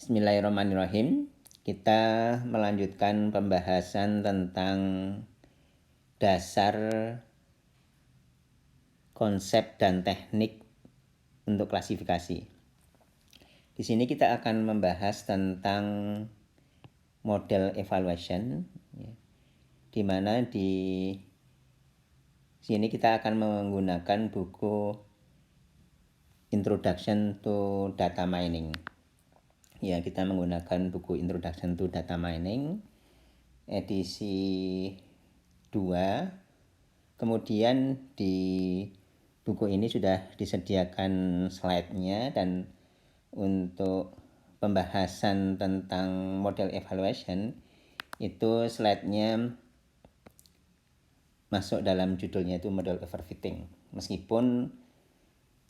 Bismillahirrahmanirrahim. Kita melanjutkan pembahasan tentang dasar konsep dan teknik untuk klasifikasi. Di sini kita akan membahas tentang model evaluation, di mana di sini kita akan menggunakan buku Introduction to Data Mining. Ya, kita menggunakan buku Introduction to Data Mining edisi 2. Kemudian di buku ini sudah disediakan slide-nya, dan untuk pembahasan tentang model evaluation itu slide-nya masuk dalam judulnya itu model overfitting. Meskipun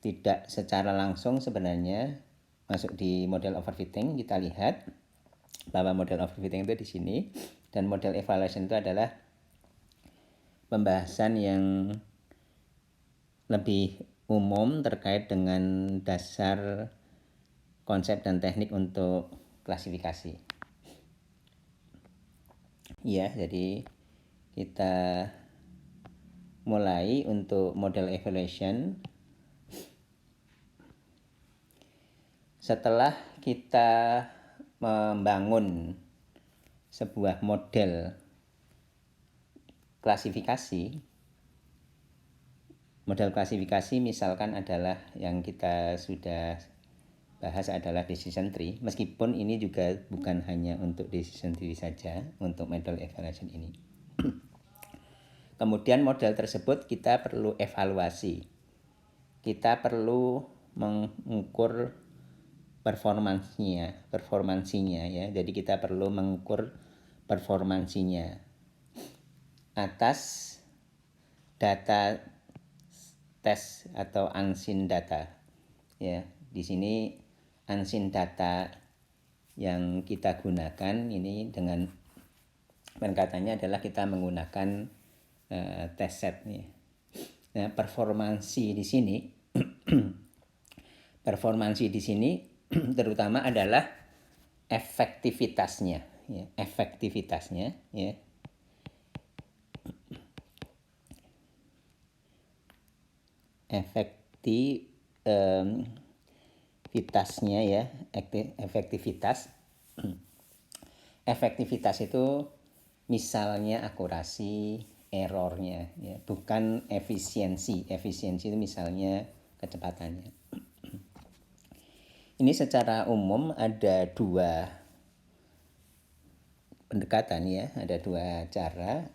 tidak secara langsung sebenarnya masuk di model overfitting, kita lihat bahwa model overfitting itu di sini, dan model evaluation itu adalah pembahasan yang lebih umum terkait dengan dasar konsep dan teknik untuk klasifikasi. Ya, jadi kita mulai untuk model evaluation. Setelah kita membangun sebuah model klasifikasi, model klasifikasi misalkan adalah yang kita sudah bahas adalah decision tree, meskipun ini juga bukan hanya untuk decision tree saja untuk model evaluation ini. Kemudian model tersebut kita perlu evaluasi. Kita perlu mengukur performansinya ya. Jadi kita perlu mengukur performansinya atas data tes atau unseen data. Ya, di sini unseen data yang kita gunakan ini dengan pendekatannya adalah kita menggunakan test set nih. Nah, performansi di sini terutama adalah efektivitasnya ya, ya. Efektivitasnya ya, efektivitas itu misalnya akurasi, errornya ya, bukan efisiensi itu misalnya kecepatannya. Ini secara umum ada dua pendekatan ya, ada dua cara.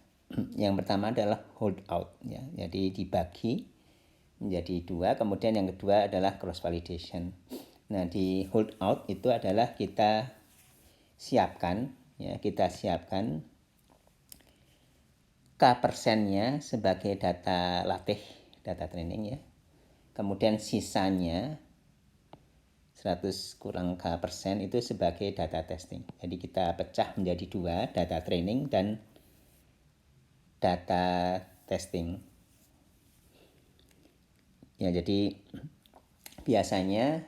Yang pertama adalah hold out ya, jadi dibagi menjadi dua. Kemudian yang kedua adalah cross validation. Nah, di hold out itu adalah kita siapkan K persennya sebagai data latih, data training ya. Kemudian sisanya 100 kurang K persen itu sebagai data testing. Jadi kita pecah menjadi dua, data training dan data testing. Ya, jadi biasanya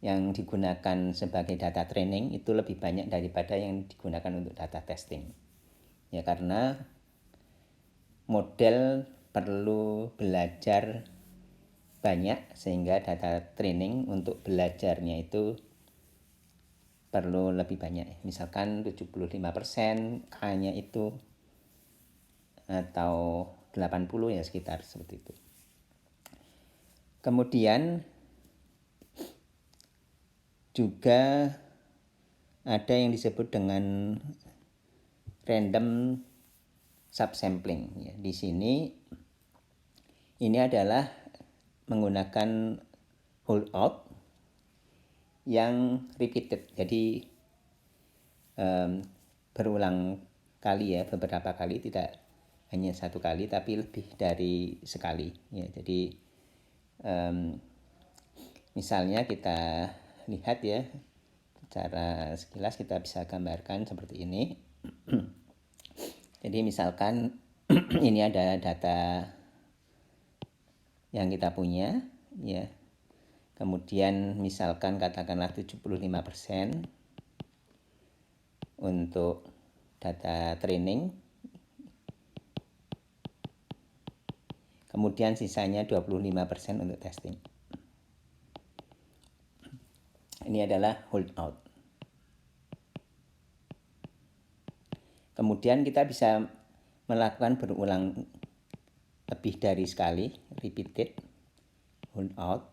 yang digunakan sebagai data training itu lebih banyak daripada yang digunakan untuk data testing. Ya, karena model perlu belajar banyak, sehingga data training untuk belajarnya itu perlu lebih banyak. Misalkan 75% K-nya itu atau 80 ya, sekitar seperti itu. Kemudian juga ada yang disebut dengan random subsampling ya. Di sini ini adalah menggunakan hold out yang repeated, jadi berulang kali ya, beberapa kali, tidak hanya satu kali tapi lebih dari sekali ya. Jadi misalnya kita lihat ya, secara sekilas kita bisa gambarkan seperti ini. Jadi misalkan ini ada data yang kita punya ya. Kemudian misalkan katakanlah 75% untuk data training, kemudian sisanya 25% untuk testing. Ini adalah holdout. Kemudian kita bisa melakukan berulang lebih dari sekali, repeated holdout,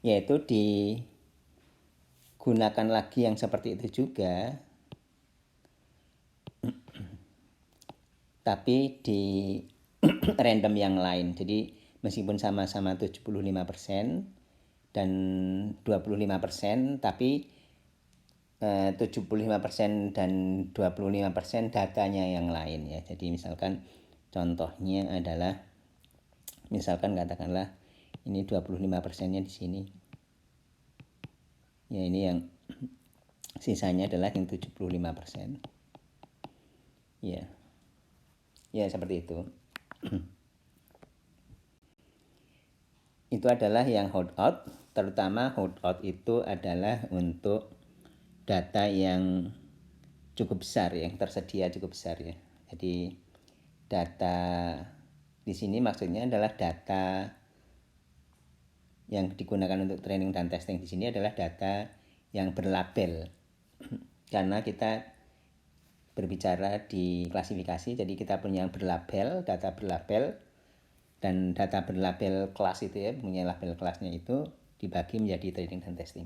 yaitu digunakan lagi yang seperti itu juga, tapi di random yang lain. Jadi meskipun sama-sama 75% dan 25%, tapi 75% dan 25% datanya yang lain ya. Jadi misalkan contohnya adalah, misalkan katakanlah ini 25%-nya di sini. Ya, ini yang sisanya adalah yang 75%. Ya. Ya, seperti itu. Itu adalah yang holdout, terutama holdout itu adalah untuk data yang cukup besar, yang tersedia cukup besar ya. Jadi data di sini maksudnya adalah data yang digunakan untuk training dan testing di sini adalah data yang berlabel. Karena kita berbicara di klasifikasi, jadi kita punya yang berlabel, data berlabel, dan data berlabel kelas itu ya, punya label kelasnya itu dibagi menjadi training dan testing.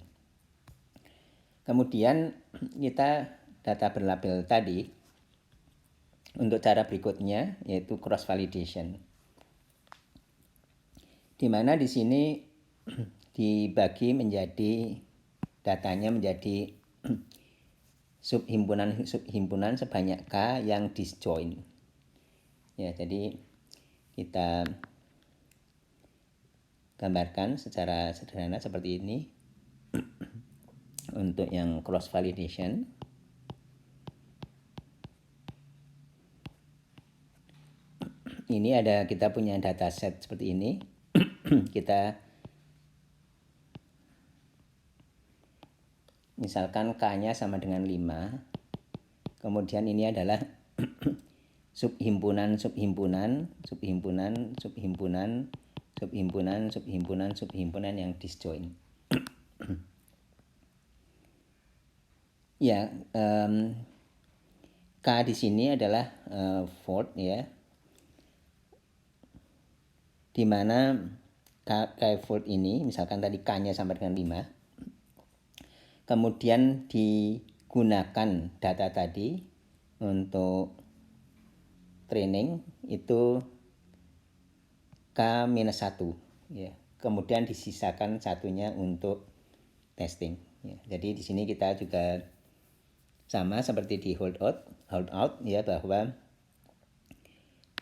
Kemudian kita data berlabel tadi untuk cara berikutnya yaitu cross validation. Di mana di sini dibagi menjadi datanya menjadi subhimpunan sebanyak K yang disjoin. Ya, jadi kita gambarkan secara sederhana seperti ini untuk yang cross validation. Ini ada, kita punya dataset seperti ini. Kita misalkan K-nya sama dengan 5. Kemudian ini adalah subhimpunan yang disjoin. Ya, K di sini adalah Ford ya, di mana K-Ford ini misalkan tadi K-nya sama dengan 5, kemudian digunakan data tadi untuk training itu K-1 ya. Kemudian disisakan satunya untuk testing ya. Jadi di sini kita juga sama seperti di holdout ya, bahwa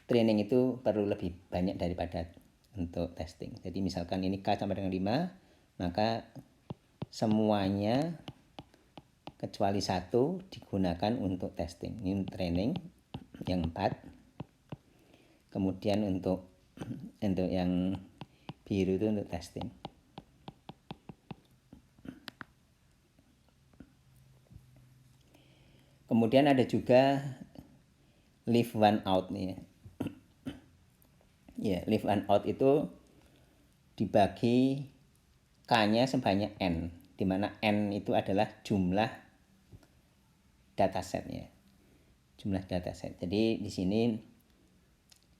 training itu perlu lebih banyak daripada untuk testing. Jadi misalkan ini K sama dengan 5, maka semuanya kecuali 1 digunakan untuk testing. Ini training yang 4. Kemudian untuk yang biru itu untuk testing. Kemudian ada juga leave one out nih. Ya, leave one out itu dibagi K-nya sebanyak N, di mana N itu adalah jumlah datasetnya. Jumlah dataset. Jadi di sini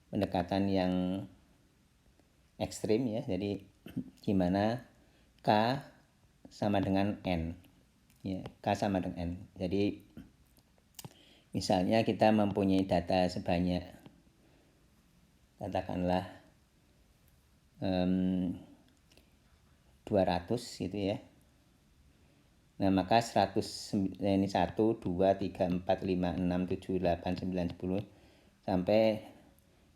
pendekatan yang ekstrim ya. Jadi gimana K sama dengan N. Ya, K sama dengan N. Jadi misalnya kita mempunyai data sebanyak katakanlah 200 gitu ya. Nah, maka 100 ini 1 2 3 4 5 6 7 8 9 10 sampai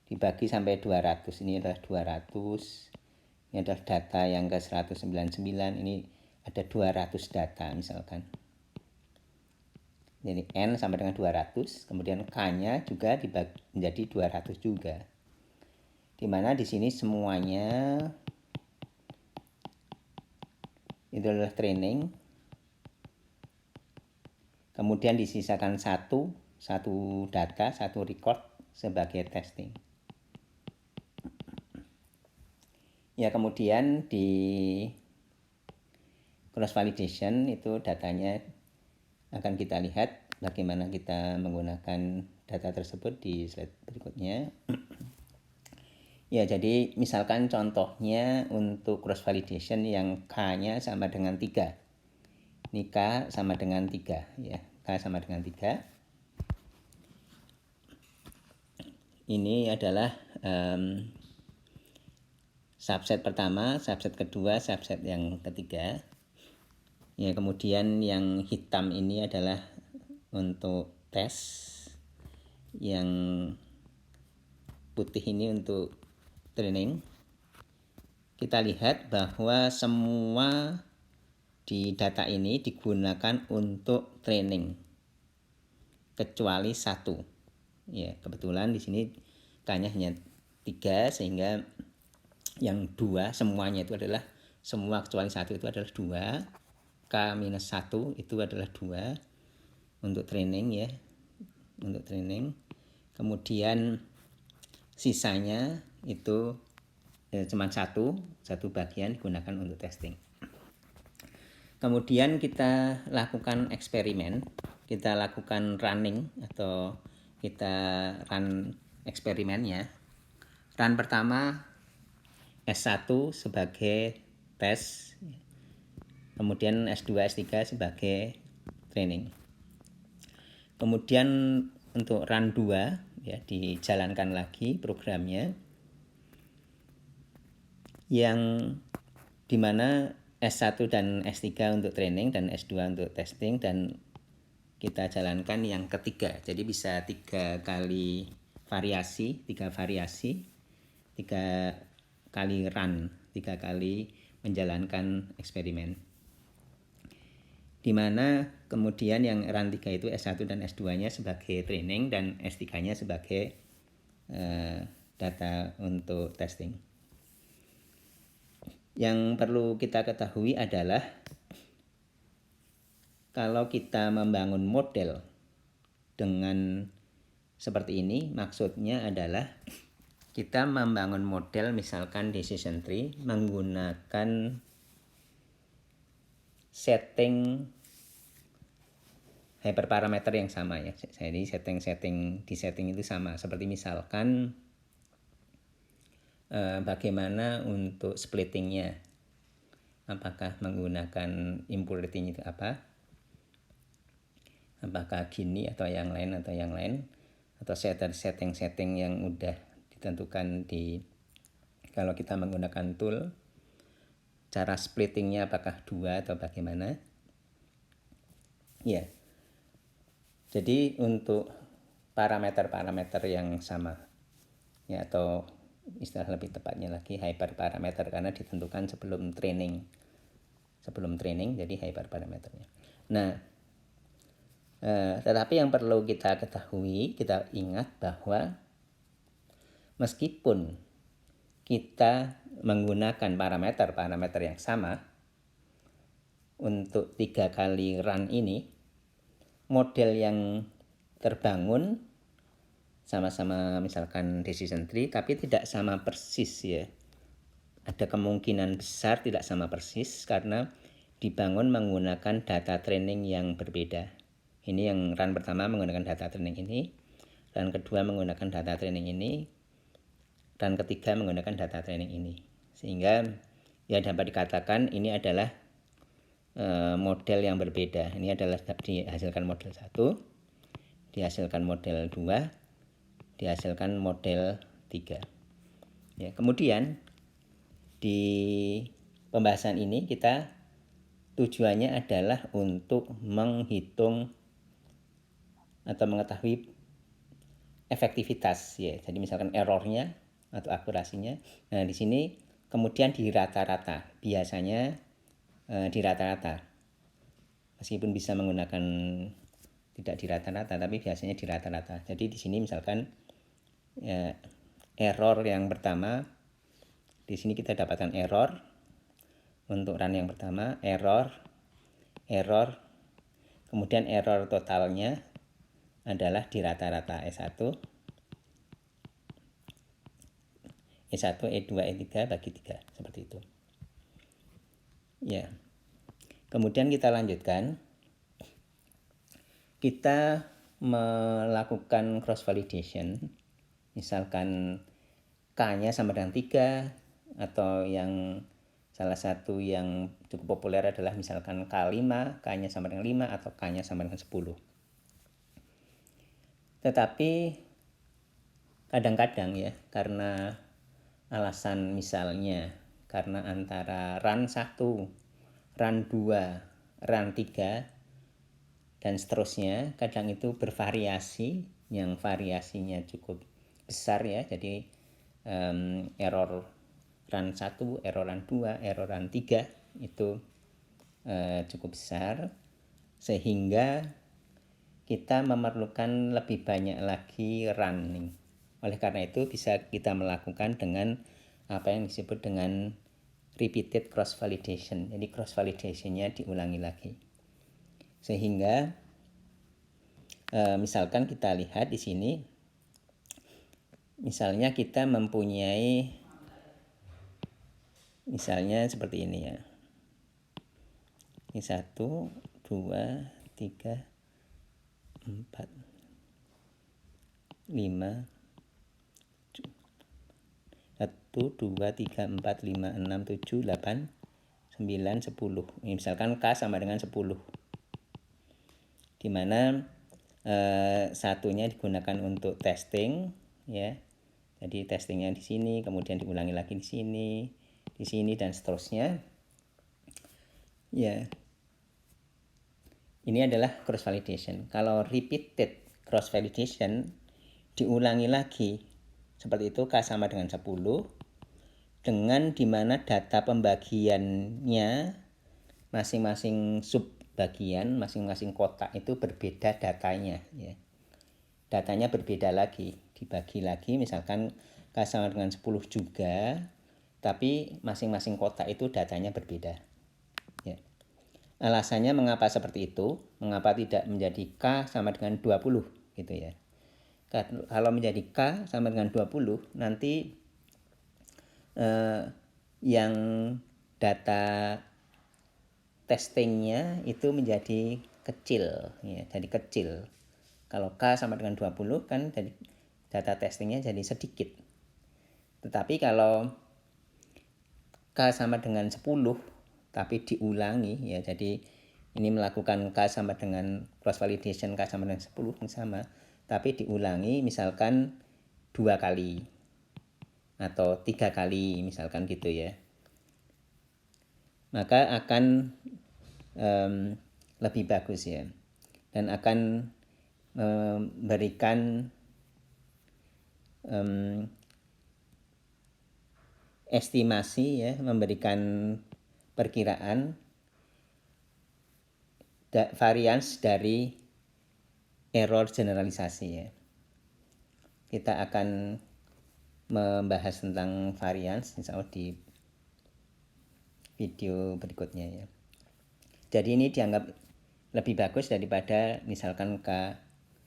dibagi sampai 200. Ini adalah 200. Ini adalah data yang ke 199. Ini ada 200 data misalkan. Jadi N sampai dengan 200, kemudian K-nya juga dibagi menjadi 200 juga. di mana di sini semuanya itu adalah training, kemudian disisakan satu data, satu record sebagai testing. Ya, kemudian di cross validation itu datanya akan kita lihat bagaimana kita menggunakan data tersebut di slide berikutnya. Ya, jadi misalkan contohnya untuk cross validation yang K-nya sama dengan 3. Ini K sama dengan 3 ya. K sama dengan 3. Ini adalah subset pertama, subset kedua, subset yang ketiga. Ya, kemudian yang hitam ini adalah untuk tes, yang putih ini untuk training. Kita lihat bahwa semua di data ini digunakan untuk training kecuali satu. Ya, kebetulan di sini K-nya hanya 3 sehingga yang 2 semuanya itu adalah semua kecuali 1 itu adalah 2. K-1 itu adalah 2 untuk training ya. Untuk training. Kemudian sisanya itu cuma satu bagian digunakan untuk testing. Kemudian kita lakukan eksperimen, kita lakukan running atau kita run eksperimennya. Run pertama S1 sebagai tes, kemudian S2, S3 sebagai training. Kemudian untuk run 2 ya dijalankan lagi programnya, yang dimana S1 dan S3 untuk training dan S2 untuk testing, dan kita jalankan yang ketiga. Jadi bisa 3 kali variasi, 3 kali run, 3 kali menjalankan eksperimen. Dimana kemudian yang run 3 itu S1 dan S2-nya sebagai training dan S3-nya sebagai data untuk testing. Yang perlu kita ketahui adalah kalau kita membangun model dengan seperti ini, maksudnya adalah kita membangun model misalkan decision tree menggunakan setting hyperparameter yang sama ya. Jadi setting itu sama. Seperti misalkan bagaimana untuk splittingnya, apakah menggunakan input rating itu apakah gini atau yang lain, atau setting yang udah ditentukan kalau kita menggunakan tool, cara splittingnya apakah 2 atau bagaimana ya. Jadi untuk parameter yang sama ya, atau istilah lebih tepatnya lagi hyperparameter, karena ditentukan sebelum training, jadi hyperparameternya. Nah, tetapi yang perlu kita ketahui, kita ingat bahwa meskipun kita menggunakan parameter yang sama untuk 3 kali run ini, model yang terbangun sama-sama misalkan decision tree, tapi tidak sama persis ya. Ada kemungkinan besar tidak sama persis karena dibangun menggunakan data training yang berbeda. Ini yang run pertama menggunakan data training ini, run kedua menggunakan data training ini, run ketiga menggunakan data training ini. Sehingga ya dapat dikatakan ini adalah model yang berbeda. Ini adalah dihasilkan model 1, dihasilkan model 2, dihasilkan model 3. Ya, kemudian di pembahasan ini kita tujuannya adalah untuk menghitung atau mengetahui efektivitas ya. Jadi misalkan errornya atau akurasinya. Nah, di sini kemudian di rata-rata. Biasanya di rata-rata. Meskipun bisa menggunakan tidak di rata-rata, tapi biasanya di rata-rata. Jadi di sini misalkan ya, error yang pertama. Di sini kita dapatkan error untuk run yang pertama, error, kemudian error totalnya adalah di rata-rata E1, E2, E3 bagi 3, seperti itu. Ya. Kemudian kita lanjutkan. Kita melakukan cross validation. Misalkan K-nya sama dengan 3, atau yang salah satu yang cukup populer adalah misalkan K5, K-nya sama dengan 5, atau K-nya sama dengan 10. Tetapi kadang-kadang ya, karena alasan misalnya karena antara run 1, run 2, run 3, dan seterusnya, kadang itu bervariasi, yang variasinya cukup besar ya. Jadi error run 1, error run 2, error run 3 itu cukup besar, sehingga kita memerlukan lebih banyak lagi running. Oleh karena itu bisa kita melakukan dengan apa yang disebut dengan repeated cross validation. Jadi cross validation-nya diulangi lagi. Sehingga misalkan kita lihat di sini, misalnya kita mempunyai, misalnya seperti ini ya. Ini 1, 2, 3, 4, 5, 1, 2, 3, 4, 5, 6, 7, 8, 9, 10. Ini misalkan K sama dengan 10. Di mana satunya digunakan untuk testing ya. Jadi testingnya di sini, kemudian diulangi lagi di sini dan seterusnya. Ya. Ini adalah cross validation. Kalau repeated cross validation diulangi lagi seperti itu, K sama dengan 10, dengan dimana data pembagiannya masing-masing subbagian, masing-masing kotak itu berbeda datanya ya. Datanya berbeda lagi, dibagi lagi, misalkan K sama dengan 10 juga, tapi masing-masing kotak itu datanya berbeda ya. Alasannya mengapa seperti itu, mengapa tidak menjadi K sama dengan 20 gitu ya. Kalau menjadi K sama dengan 20, nanti yang data testingnya itu menjadi kecil ya, jadi kecil. Kalau K sama dengan 20 kan jadi data testingnya jadi sedikit. Tetapi kalau K sama dengan 10 tapi diulangi ya, jadi ini melakukan K sama dengan cross validation K sama dengan 10 sama, tapi diulangi misalkan 2 kali atau 3 kali misalkan gitu ya, maka akan lebih bagus ya, dan akan memberikan estimasi ya, memberikan perkiraan varians dari error generalisasi ya. Kita akan membahas tentang varians insya Allah di video berikutnya ya. Jadi ini dianggap lebih bagus daripada misalkan K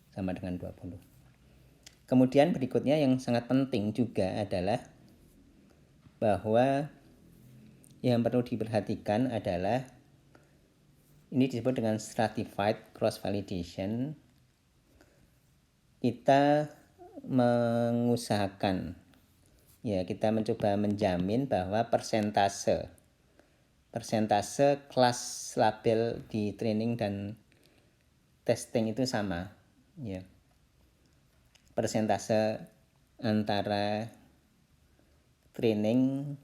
sama dengan 20. Kemudian berikutnya yang sangat penting juga adalah bahwa yang perlu diperhatikan adalah ini disebut dengan stratified cross validation. Kita mengusahakan ya, kita mencoba menjamin bahwa persentase kelas label di training dan testing itu sama ya. Persentase antara training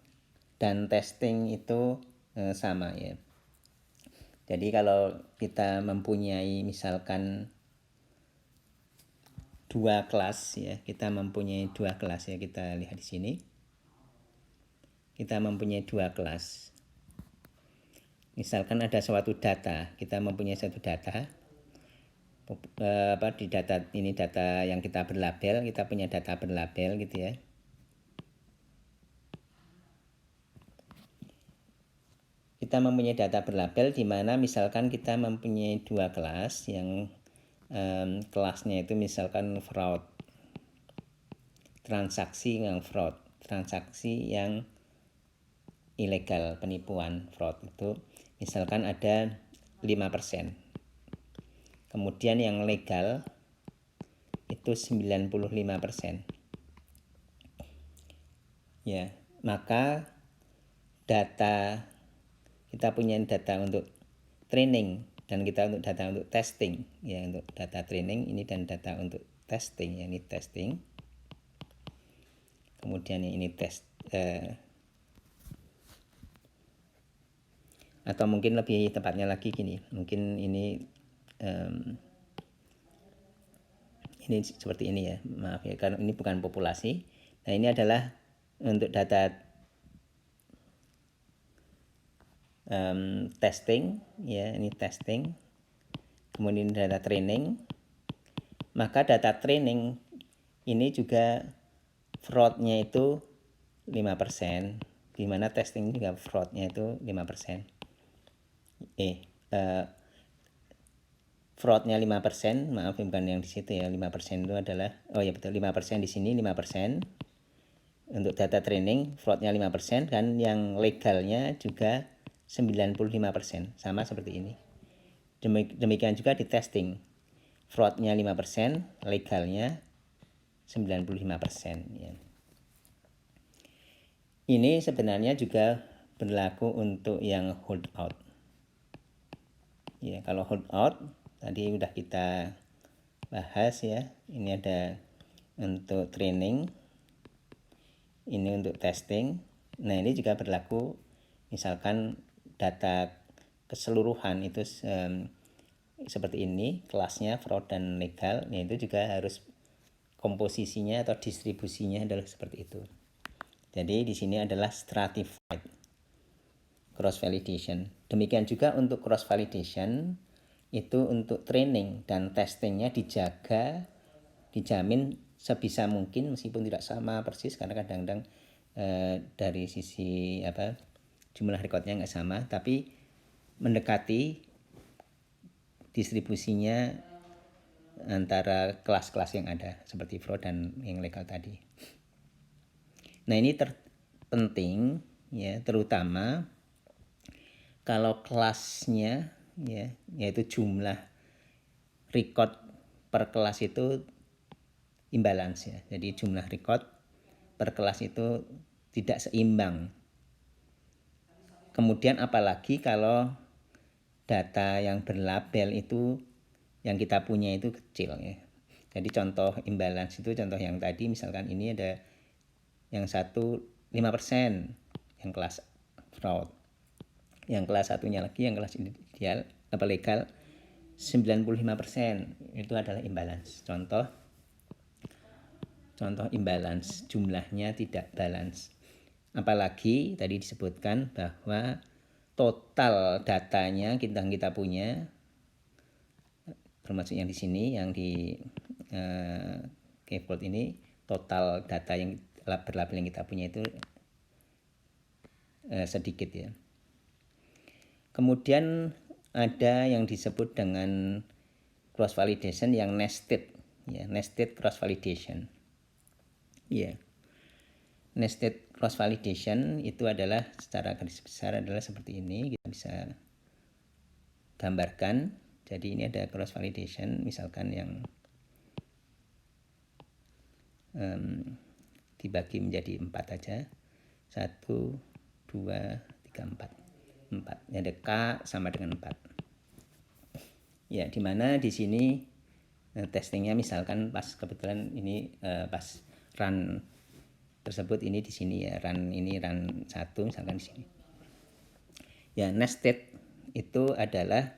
dan testing itu sama ya. Jadi kalau kita mempunyai misalkan 2 kelas ya, kita mempunyai 2 kelas ya, kita lihat di sini. Kita mempunyai 2 kelas. Misalkan ada suatu data, kita mempunyai satu data, di data ini data yang kita berlabel, kita punya data berlabel gitu ya. kita mempunyai data berlabel di mana misalkan kita mempunyai dua kelas yang kelasnya itu misalkan fraud, transaksi yang fraud, transaksi yang ilegal, penipuan, fraud itu misalkan ada 5%. Kemudian yang legal itu 95%. Ya, maka data kita punya data untuk training dan kita untuk data untuk testing, ya, untuk data training ini dan data untuk testing, ya, ini testing. Kemudian ini atau mungkin lebih tepatnya lagi gini, mungkin ini seperti ini ya, maaf ya, karena ini bukan populasi. Nah, ini adalah untuk data testing, ya, ini testing. Kemudian data training. Maka data training ini juga fraud-nya itu 5%, di mana testing juga fraud-nya itu 5%. Fraud-nya 5%, maaf bukan yang di situ ya, 5% itu adalah, oh ya betul, 5% di sini, 5% untuk data training, fraud-nya 5%, dan yang legalnya juga 95%, sama seperti ini. Demikian juga di testing, fraud-nya 5%, legalnya 95%, ya. Ini sebenarnya juga berlaku untuk yang hold out. Ya, kalau hold out tadi udah kita bahas ya. Ini ada untuk training, ini untuk testing. Nah, ini juga berlaku misalkan data keseluruhan itu seperti ini, kelasnya fraud dan legal. Nah, itu juga harus komposisinya atau distribusinya adalah seperti itu. Jadi di sini adalah stratified cross validation. Demikian juga untuk cross validation itu untuk training dan testingnya dijamin sebisa mungkin meskipun tidak sama persis karena kadang-kadang dari sisi jumlah recordnya nggak sama, tapi mendekati distribusinya antara kelas-kelas yang ada seperti fraud dan yang legal tadi. Nah, ini penting ya, terutama kalau kelasnya ya, yaitu jumlah record per kelas itu imbalance ya. Jadi jumlah record per kelas itu tidak seimbang. Kemudian apalagi kalau data yang berlabel itu yang kita punya itu kecil ya. Jadi contoh imbalance itu contoh yang tadi misalkan ini ada yang satu 5% yang kelas fraud. Yang kelas satunya lagi yang kelas ideal legal 95% itu adalah imbalance. Contoh imbalance, jumlahnya tidak balance. Apalagi tadi disebutkan bahwa total datanya kita punya, termasuk yang di sini, yang di keyboard ini, total data yang berlabel yang kita punya itu sedikit ya. Kemudian ada yang disebut dengan cross validation yang nested ya, nested cross validation. Ya. Nested cross validation itu adalah secara garis besar adalah seperti ini, kita bisa gambarkan. Jadi ini ada cross validation misalkan yang dibagi menjadi 4 aja. 1, 2, 3, 4. Ini ada K sama dengan 4. Ya, dimana di sini testingnya misalkan pas kebetulan ini pas run tersebut ini di sini ya, run 1 misalkan di sini. Ya, nested itu adalah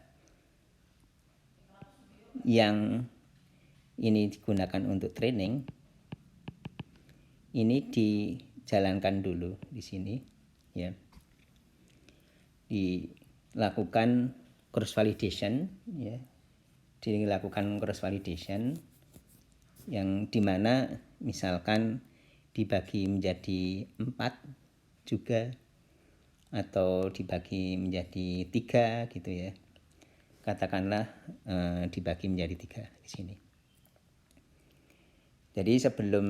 yang ini digunakan untuk training. Ini dijalankan dulu di sini ya. Dilakukan cross validation ya. Dilakukan cross validation yang dimana misalkan dibagi menjadi 4 juga atau dibagi menjadi 3 gitu ya. Katakanlah dibagi menjadi 3 di sini. Jadi sebelum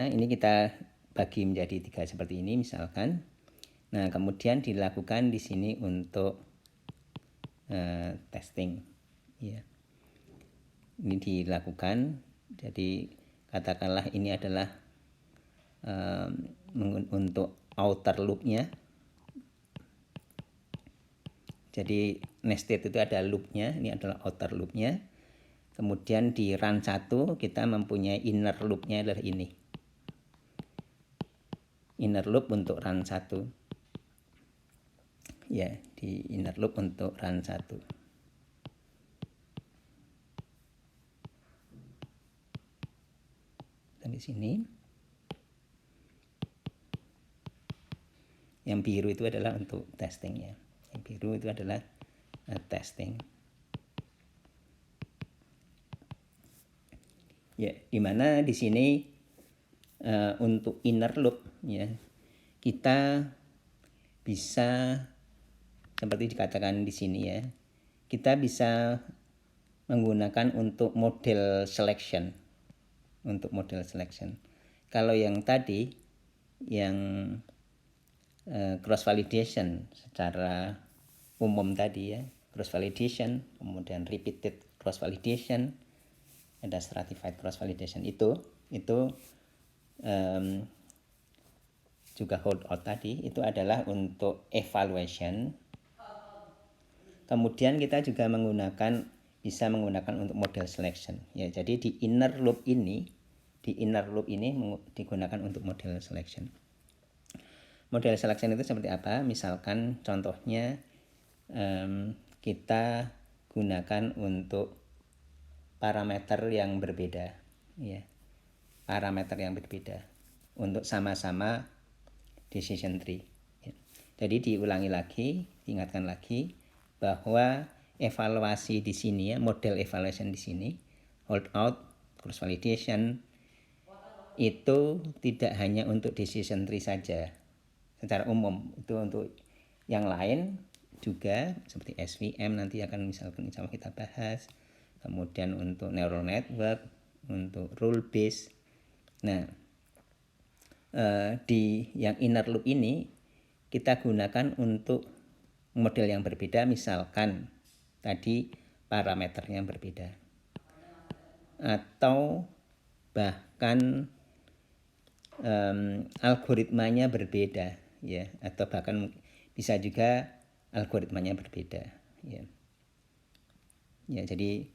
ini kita bagi menjadi 3 seperti ini misalkan. Nah, kemudian dilakukan di sini untuk testing ya. Ini dilakukan, jadi katakanlah ini adalah untuk outer loopnya. Jadi nested itu ada loopnya, ini adalah outer loopnya. Kemudian di run 1 kita mempunyai inner loopnya adalah ini. Inner loop untuk run 1. Ya, di inner loop untuk run 1. Dan di sini. Yang biru itu adalah untuk testing ya. Yang biru itu adalah testing. Ya, dimana di sini untuk inner loop ya, kita bisa seperti dikatakan di sini ya, kita bisa menggunakan untuk model selection. Untuk model selection. Kalau yang tadi yang cross validation secara umum tadi ya, cross validation, kemudian repeated cross validation, ada stratified cross validation itu juga holdout tadi itu adalah untuk evaluation. Kemudian kita juga bisa menggunakan untuk model selection ya. Jadi di inner loop ini digunakan untuk model selection. Model selection itu seperti apa? Misalkan contohnya kita gunakan untuk parameter yang berbeda ya. Parameter yang berbeda untuk sama-sama decision tree ya. Jadi diulangi lagi, diingatkan lagi bahwa evaluasi di sini ya, model evaluation di sini, holdout, cross validation itu tidak hanya untuk decision tree saja. Secara umum itu untuk yang lain juga seperti SVM nanti akan misalkan insya Allah kita bahas. Kemudian untuk neural network, untuk rule based. Nah, di yang inner loop ini kita gunakan untuk model yang berbeda, misalkan tadi parameternya berbeda atau bahkan algoritmanya berbeda ya, atau bahkan bisa juga algoritmanya berbeda ya. Ya, jadi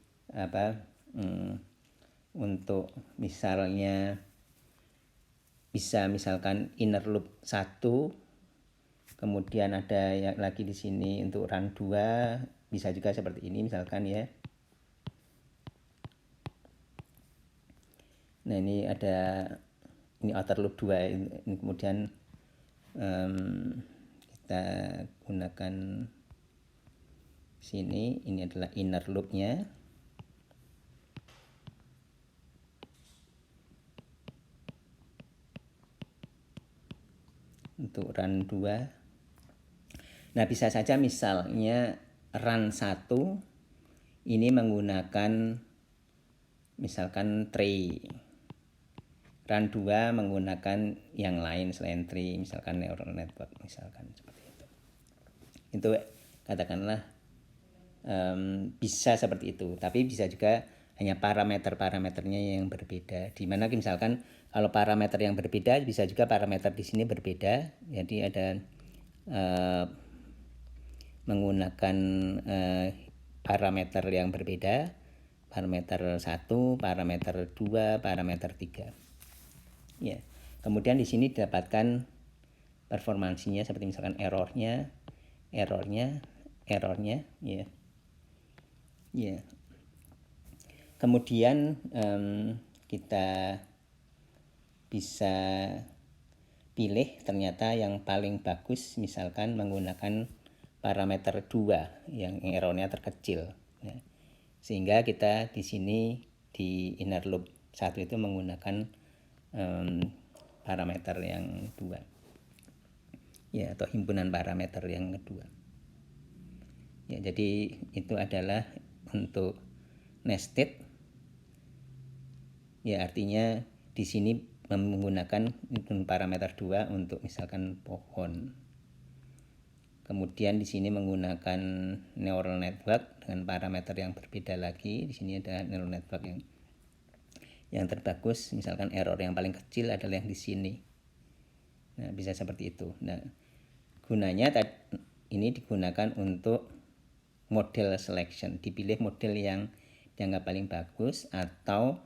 untuk misalnya bisa misalkan inner loop 1, kemudian ada yang lagi di sini untuk run 2, bisa juga seperti ini misalkan ya. Nah, ini ada outer loop 2 ini, kemudian kita gunakan sini, ini adalah inner loopnya. Untuk run 2. Nah, bisa saja misalnya run 1 ini menggunakan misalkan tree. Run 2 menggunakan yang lain selain tree, misalkan neural network misalkan seperti itu. Itu katakanlah bisa seperti itu, tapi bisa juga hanya parameternya yang berbeda. Di mana misalkan kalau parameter yang berbeda bisa juga parameter di sini berbeda. Jadi ada menggunakan parameter yang berbeda, parameter 1, parameter 2, parameter 3. Ya. Kemudian di sini didapatkan performansinya seperti misalkan errornya ya. Ya. Kemudian kita bisa pilih ternyata yang paling bagus misalkan menggunakan parameter 2 yang errornya terkecil ya. Sehingga kita di sini di inner loop 1 itu menggunakan parameter yang 2. ya, atau himpunan parameter yang kedua. Ya, jadi itu adalah untuk nested. Ya, artinya di sini menggunakan himpunan parameter 2 untuk misalkan pohon. Kemudian di sini menggunakan neural network dengan parameter yang berbeda lagi. Di sini ada neural network yang terbagus, misalkan error yang paling kecil adalah yang di sini. Nah, bisa seperti itu. Nah, gunanya ini digunakan untuk model selection, dipilih model yang dianggap paling bagus, atau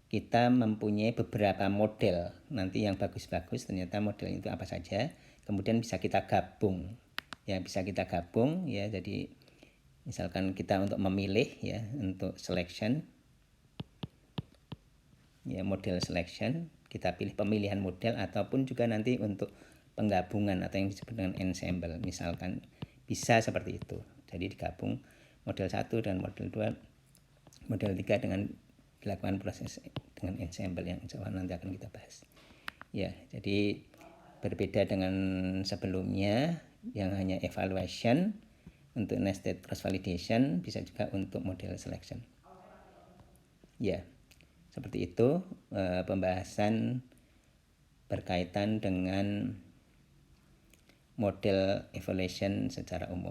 kita mempunyai beberapa model nanti yang bagus-bagus, ternyata model itu apa saja, kemudian bisa kita gabung ya, ya. Jadi misalkan kita untuk memilih ya, untuk selection ya, model selection, kita pilih pemilihan model, ataupun juga nanti untuk penggabungan atau yang disebut dengan ensemble, misalkan bisa seperti itu. Jadi digabung model 1 dan model 2, model 3 dengan dilakukan proses dengan ensemble yang insya Allah nanti akan kita bahas. Ya, jadi berbeda dengan sebelumnya yang hanya evaluation, untuk nested cross validation bisa juga untuk model selection. Ya, seperti itu pembahasan berkaitan dengan model evaluation secara umum.